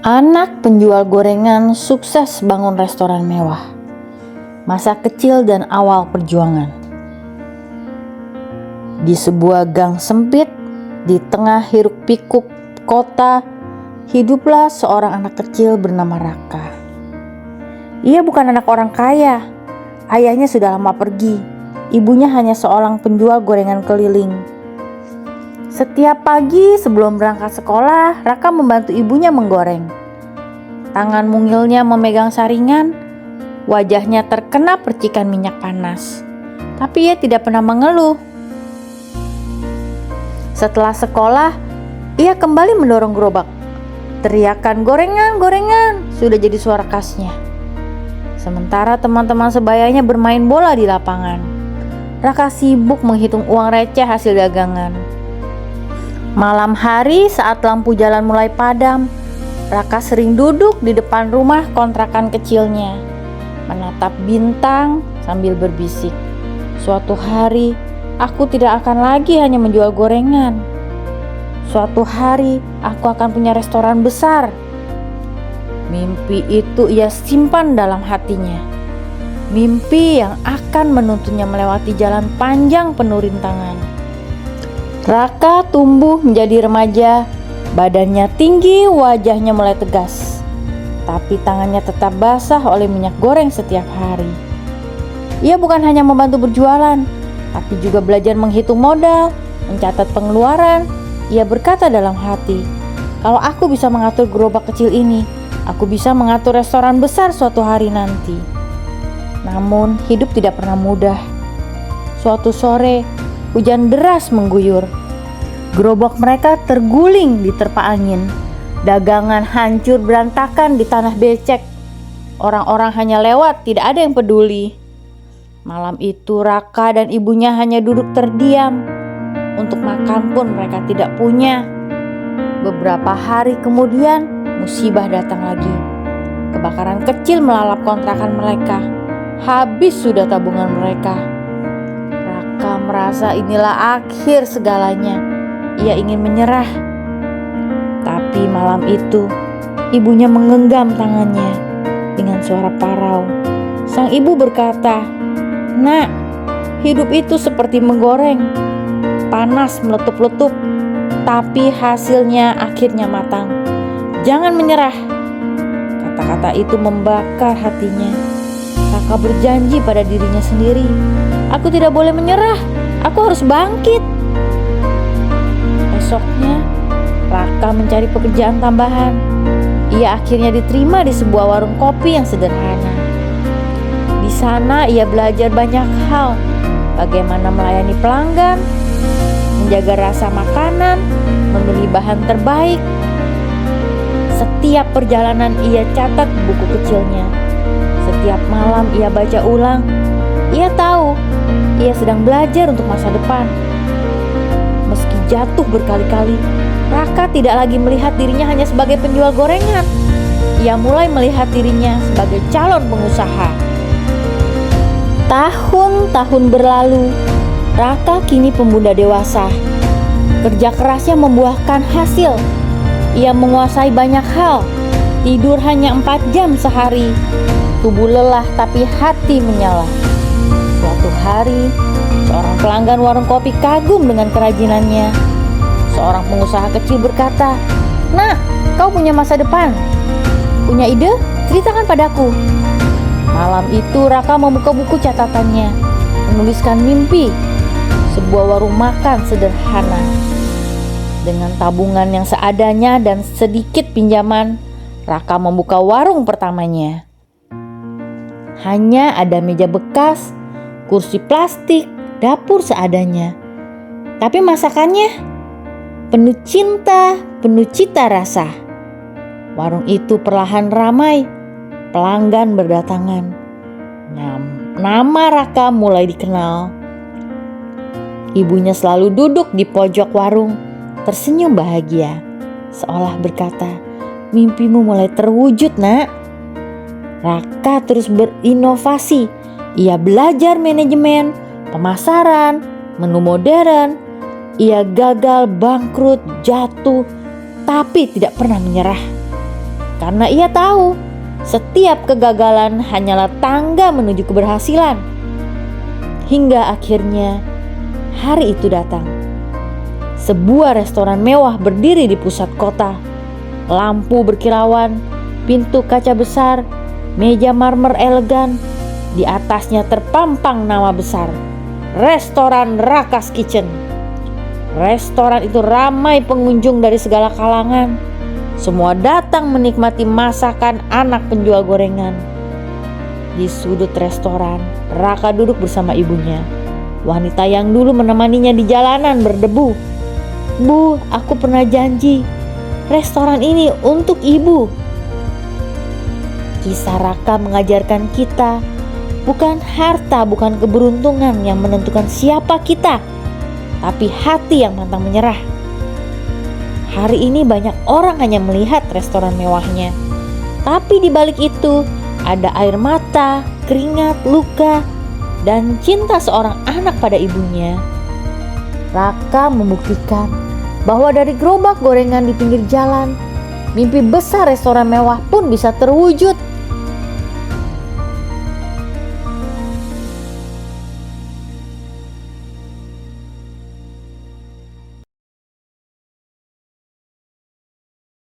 Anak penjual gorengan sukses bangun restoran mewah. Masa kecil dan awal perjuangan. Di sebuah gang sempit, di tengah hiruk-pikuk kota, hiduplah seorang anak kecil bernama Raka. Ia bukan anak orang kaya. Ayahnya sudah lama pergi. Ibunya hanya seorang penjual gorengan keliling. Setiap pagi sebelum berangkat sekolah, Raka membantu ibunya menggoreng. Tangan mungilnya memegang saringan, wajahnya terkena percikan minyak panas. Tapi ia tidak pernah mengeluh. Setelah sekolah, ia kembali mendorong gerobak. Teriakan gorengan, gorengan sudah jadi suara khasnya. Sementara teman-teman sebayanya bermain bola di lapangan, Raka sibuk menghitung uang receh hasil dagangan. Malam hari saat lampu jalan mulai padam, Raka sering duduk di depan rumah kontrakan kecilnya, menatap bintang sambil berbisik, "Suatu hari aku tidak akan lagi hanya menjual gorengan. Suatu hari aku akan punya restoran besar." Mimpi itu ia simpan dalam hatinya. Mimpi yang akan menuntunnya melewati jalan panjang penuh rintangan. Raka tumbuh menjadi remaja, badannya tinggi, wajahnya mulai tegas. Tapi tangannya tetap basah oleh minyak goreng setiap hari. Ia bukan hanya membantu berjualan, tapi juga belajar menghitung modal, mencatat pengeluaran. Ia berkata dalam hati, "Kalau aku bisa mengatur gerobak kecil ini, aku bisa mengatur restoran besar suatu hari nanti." Namun hidup tidak pernah mudah. Suatu sore, hujan deras mengguyur. Gerobak mereka terguling di terpa angin. Dagangan hancur berantakan di tanah becek. Orang-orang hanya lewat, tidak ada yang peduli. Malam itu Raka dan ibunya hanya duduk terdiam. Untuk makan pun mereka tidak punya. Beberapa hari kemudian, musibah datang lagi. Kebakaran kecil melalap kontrakan mereka. Habis sudah tabungan mereka. Raka merasa inilah akhir segalanya. Ia ingin menyerah. Tapi malam itu, ibunya menggenggam tangannya dengan suara parau. Sang ibu berkata, "Nak, hidup itu seperti menggoreng. Panas meletup-letup, tapi hasilnya akhirnya matang. Jangan menyerah." Kata-kata itu membakar hatinya. Raka berjanji pada dirinya sendiri, "Aku tidak boleh menyerah, aku harus bangkit." Esoknya, Raka mencari pekerjaan tambahan. Ia akhirnya diterima di sebuah warung kopi yang sederhana. Di sana ia belajar banyak hal, bagaimana melayani pelanggan, menjaga rasa makanan, memilih bahan terbaik. Setiap perjalanan ia catat di buku kecilnya. Setiap malam ia baca ulang. Ia tahu ia sedang belajar untuk masa depan. Meski jatuh berkali-kali, Raka tidak lagi melihat dirinya hanya sebagai penjual gorengan. Ia mulai melihat dirinya sebagai calon pengusaha. Tahun-tahun berlalu, Raka kini pemuda dewasa. Kerja kerasnya membuahkan hasil. Ia menguasai banyak hal. Tidur hanya 4 jam sehari. Tubuh lelah tapi hati menyala. Suatu hari, seorang pelanggan warung kopi kagum dengan kerajinannya. Seorang pengusaha kecil berkata, "Nak, kau punya masa depan. Punya ide? Ceritakan padaku." Malam itu Raka membuka buku catatannya, menuliskan mimpi, sebuah warung makan sederhana. Dengan tabungan yang seadanya dan sedikit pinjaman, Raka membuka warung pertamanya. Hanya ada meja bekas, kursi plastik, dapur seadanya. Tapi masakannya penuh cinta, penuh cita rasa. Warung itu perlahan ramai, pelanggan berdatangan. Nama Raka mulai dikenal. Ibunya selalu duduk di pojok warung, tersenyum bahagia, seolah berkata, "Mimpimu mulai terwujud, Nak." Raka terus berinovasi. Ia belajar manajemen, pemasaran, menu modern. Ia gagal, bangkrut, jatuh, tapi tidak pernah menyerah. karena ia tahu setiap kegagalan hanyalah tangga menuju keberhasilan. Hingga akhirnya hari itu datang. Sebuah restoran mewah berdiri di pusat kota. Lampu berkilauan, pintu kaca besar, meja marmer elegan. Di atasnya terpampang nama besar, Restoran Rakas Kitchen. Restoran itu ramai pengunjung dari segala kalangan. Semua datang menikmati masakan anak penjual gorengan. Di sudut restoran, Raka duduk bersama ibunya. Wanita yang dulu menemaninya di jalanan berdebu. "Bu, aku pernah janji, restoran ini untuk ibu." Kisah Raka mengajarkan kita, bukan harta, bukan keberuntungan yang menentukan siapa kita, tapi hati yang pantang menyerah. Hari ini banyak orang hanya melihat restoran mewahnya, tapi di balik itu ada air mata, keringat, luka, dan cinta seorang anak pada ibunya. Raka membuktikan bahwa dari gerobak gorengan di pinggir jalan, mimpi besar restoran mewah pun bisa terwujud.